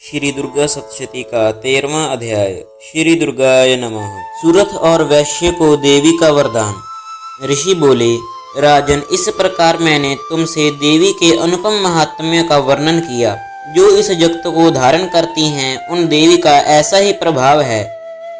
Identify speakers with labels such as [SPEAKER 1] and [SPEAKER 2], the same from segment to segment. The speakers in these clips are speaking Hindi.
[SPEAKER 1] श्री दुर्गा सप्तशती का 13वां अध्याय। श्री दुर्गाय नमः। सूरथ और वैश्य को देवी का वरदान। ऋषि बोले, राजन, इस प्रकार मैंने तुमसे देवी के अनुपम महात्म्य का वर्णन किया। जो इस जगत को धारण करती हैं, उन देवी का ऐसा ही प्रभाव है।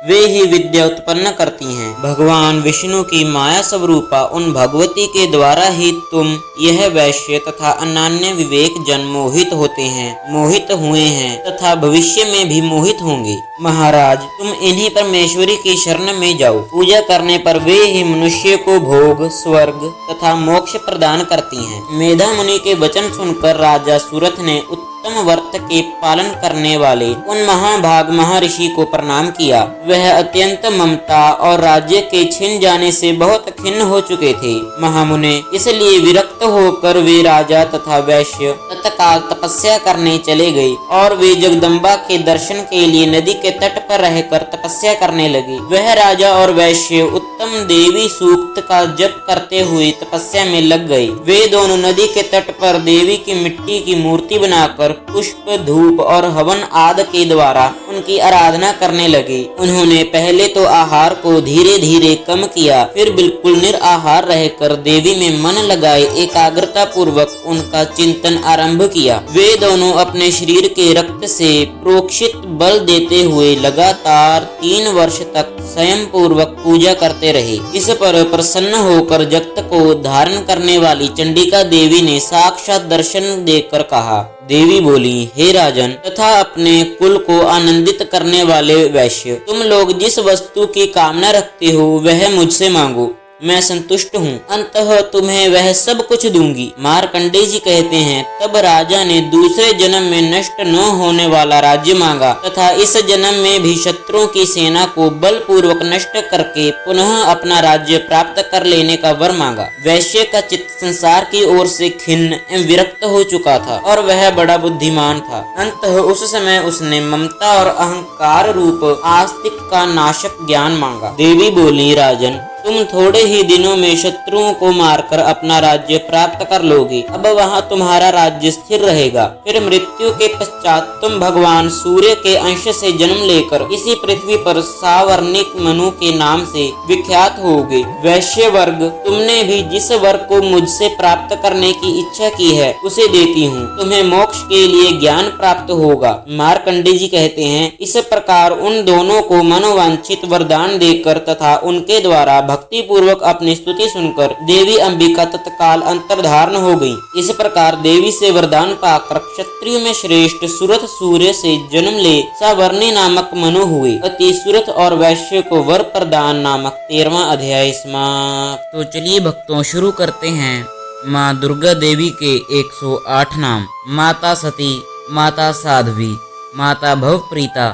[SPEAKER 1] वे ही विद्या उत्पन्न करती हैं। भगवान विष्णु की माया स्वरूपा उन भगवती के द्वारा ही तुम यह वैश्य तथा अन्य विवेक जन मोहित होते हैं, मोहित हुए हैं तथा भविष्य में भी मोहित होंगे। महाराज, तुम इन्हीं परमेश्वरी की शरण में जाओ। पूजा करने पर वे ही मनुष्य को भोग, स्वर्ग तथा मोक्ष प्रदान करती हैं। मेधा मुनि के वचन सुनकर राजा सूरथ ने उत्तम व्रत के पालन करने वाले उन महाभाग महर्षि को प्रणाम किया। वह अत्यंत ममता और राज्य के छिन जाने से बहुत खिन्न हो चुके थे। महामुने, इसलिए विरक्त होकर वे राजा तथा वैश्य तत्काल तपस्या करने चले गए और वे जगदम्बा के दर्शन के लिए नदी के तट पर रहकर तपस्या करने लगे। वह राजा और वैश्य उत्तम देवी सूक्त का जप करते हुए तपस्या में लग गए। वे दोनों नदी के तट पर देवी की मिट्टी की मूर्ति बनाकर पुष्प, धूप और हवन आदि के द्वारा उनकी आराधना करने लगे। उन्होंने पहले तो आहार को धीरे धीरे कम किया, फिर बिल्कुल निराहार रहकर देवी में मन लगाए एकाग्रता पूर्वक उनका चिंतन आरंभ किया। वे दोनों अपने शरीर के रक्त से प्रोक्षित बल देते हुए लगातार 3 वर्ष तक स्वयं पूर्वक पूजा करते रहे। इस पर प्रसन्न होकर जगत को धारण करने वाली चंडिका देवी ने साक्षात दर्शन देकर कहा। देवी बोली, हे राजन तथा अपने कुल को आनंदित करने वाले वैश्य, तुम लोग जिस वस्तु की कामना रखते हो वह मुझसे मांगो, मैं संतुष्ट हूँ। अंततः तुम्हें वह सब कुछ दूंगी। मार्कंडेय जी कहते हैं, तब राजा ने दूसरे जन्म में नष्ट न होने वाला राज्य मांगा तथा इस जन्म में भी शत्रुओं की सेना को बलपूर्वक नष्ट करके पुनः अपना राज्य प्राप्त कर लेने का वर मांगा। वैश्य का चित्त संसार की ओर से खिन्न एवं विरक्त हो चुका था और वह बड़ा बुद्धिमान था। अंततः उस समय उसने ममता और अहंकार रूप आस्तिक का नाशक ज्ञान मांगा। देवी बोली, राजन, तुम थोड़े ही दिनों में शत्रुओं को मारकर अपना राज्य प्राप्त कर लोगे। अब वहाँ तुम्हारा राज्य स्थिर रहेगा। फिर मृत्यु के पश्चात तुम भगवान सूर्य के अंश से जन्म लेकर इसी पृथ्वी पर सावर्णिक मनु के नाम से विख्यात होगे। वैश्य वर्ग, तुमने भी जिस वर को मुझसे प्राप्त करने की इच्छा की है उसे देती हूँ। तुम्हें मोक्ष के लिए ज्ञान प्राप्त होगा। मार्कंडेय जी कहते हैं, इस प्रकार उन दोनों को मनोवांछित वरदान देकर तथा उनके द्वारा भक्ति पूर्वक अपनी स्तुति सुनकर देवी अंबिका तत्काल अंतर्धान हो गई। इस प्रकार देवी से वरदान पाकर क्षत्रियों में श्रेष्ठ सूरथ सूर्य से जन्म ले सावर्णी नामक मनु हुए। अति सूरथ और वैश्य को वर प्रदान नामक 13वां अध्याय समाप्त। तो चलिए भक्तों, शुरू करते हैं माँ दुर्गा देवी के 108 नाम। माता सती, माता साध्वी, माता भवप्रीता,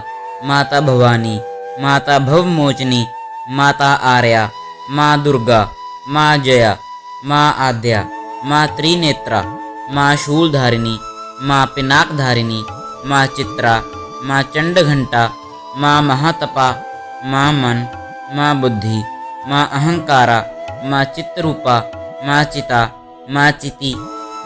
[SPEAKER 1] माता भवानी, माता भवमोचनी, माता आर्या, माँ दुर्गा, माँ जया, माँ आद्या, माँ त्रिनेत्रा, माँ शूलधारिणी, माँ पिनाकधारिणी, माँ चित्रा, माँ चंडघंटा, माँ महातपा, माँ मन, माँ बुद्धि, माँ अहंकारा, माँ चित्तरूपा, माँ चिता, माँ चिति,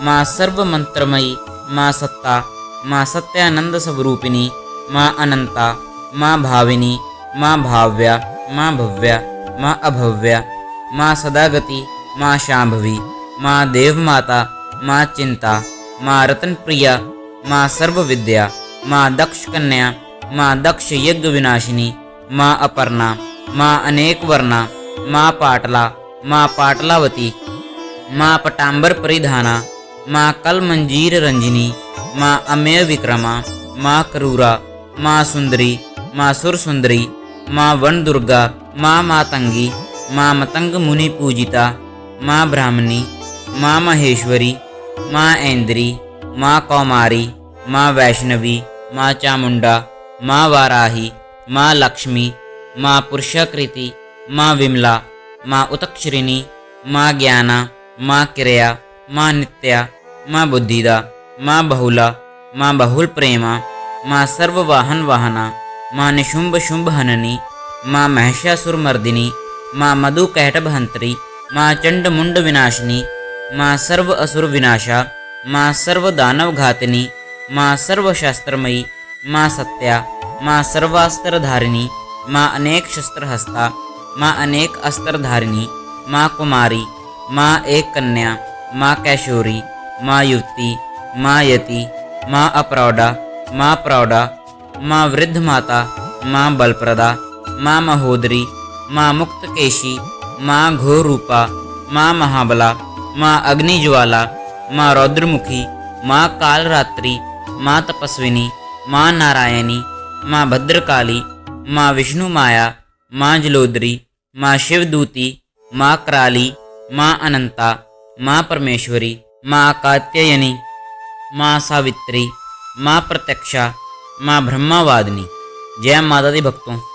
[SPEAKER 1] माँ सर्वमंत्रमयी, माँ सत्ता, माँ सत्यानंद स्वरूपिणी, माँ अनंता, माँ भाविनी, माँ भाव्या, माँ भव्या, माँ अभव्या, माँ सदागति, माँ शांभवी, माँ देवमाता, माँ चिंता, माँ रत्नप्रिया, माँ सर्वविद्या, माँ दक्ष कन्या, माँ दक्ष यज्ञ विनाशिनी, माँ अपर्णा, माँ अनेक वर्णा, माँ पाटला, माँ पाटलावती, माँ पटाम्बर परिधाना, माँ कलमंजीर रंजिनी, माँ अमेय विक्रमा, माँ करूरा, माँ सुंदरी, माँ सुरसुंदरी, माँ वन दुर्गा, माँ मातंगी, माँ मतंग मुनि पूजिता, माँ ब्राह्मणी, माँ महेश्वरी, माँ ऐन्द्री, माँ कौमारी, माँ वैष्णवी, माँ चामुंडा, माँ वाराही, माँ लक्ष्मी, माँ पुरुषाकृति, माँ विमला, माँ उत्क्षरिणी, माँ ज्ञाना, माँ क्रिया, माँ नित्या, माँ बुद्धिदा, माँ बहुला, माँ बहुल प्रेमा, माँ सर्ववाहन वाहना, माँ निशुंभ शुंभ हननी, माँ महिषासुर मर्दिनी, माँ मधु कैटभहंत्री, माँ चंड मुंड विनाशिनी, माँ सर्व असुर विनाशा, माँ सर्व दानव घातिनी, माँ सर्वशास्त्रमयी, माँ सत्या, माँ सर्वास्त्रधारिणी, माँ अनेक शस्त्रहस्ता, माँ अनेक अस्त्रधारिणी, माँ कुमारी, माँ एक कन्या, माँ कैशोरी, माँ युवती, माँ यति, माँ अप्रौढ़ा, माँ प्रौढ़ा, माँ वृद्ध माता, माँ बलप्रदा, माँ महोदरी, माँ मुक्तकेशी, माँ घोरूपा, माँ महाबला, माँ अग्निज्वाला, माँ रौद्रमुखी, माँ कालरात्रि, माँ तपस्विनी, माँ नारायणी, माँ भद्रकाली, माँ विष्णु माया, माँ जलोदरी, माँ शिवदूती, माँ कराली, माँ अनंता, माँ परमेश्वरी, माँ कात्यायनी, माँ सावित्री, माँ प्रत्यक्षा, माँ ब्रह्मावादिनी। जय माता दी भक्तों।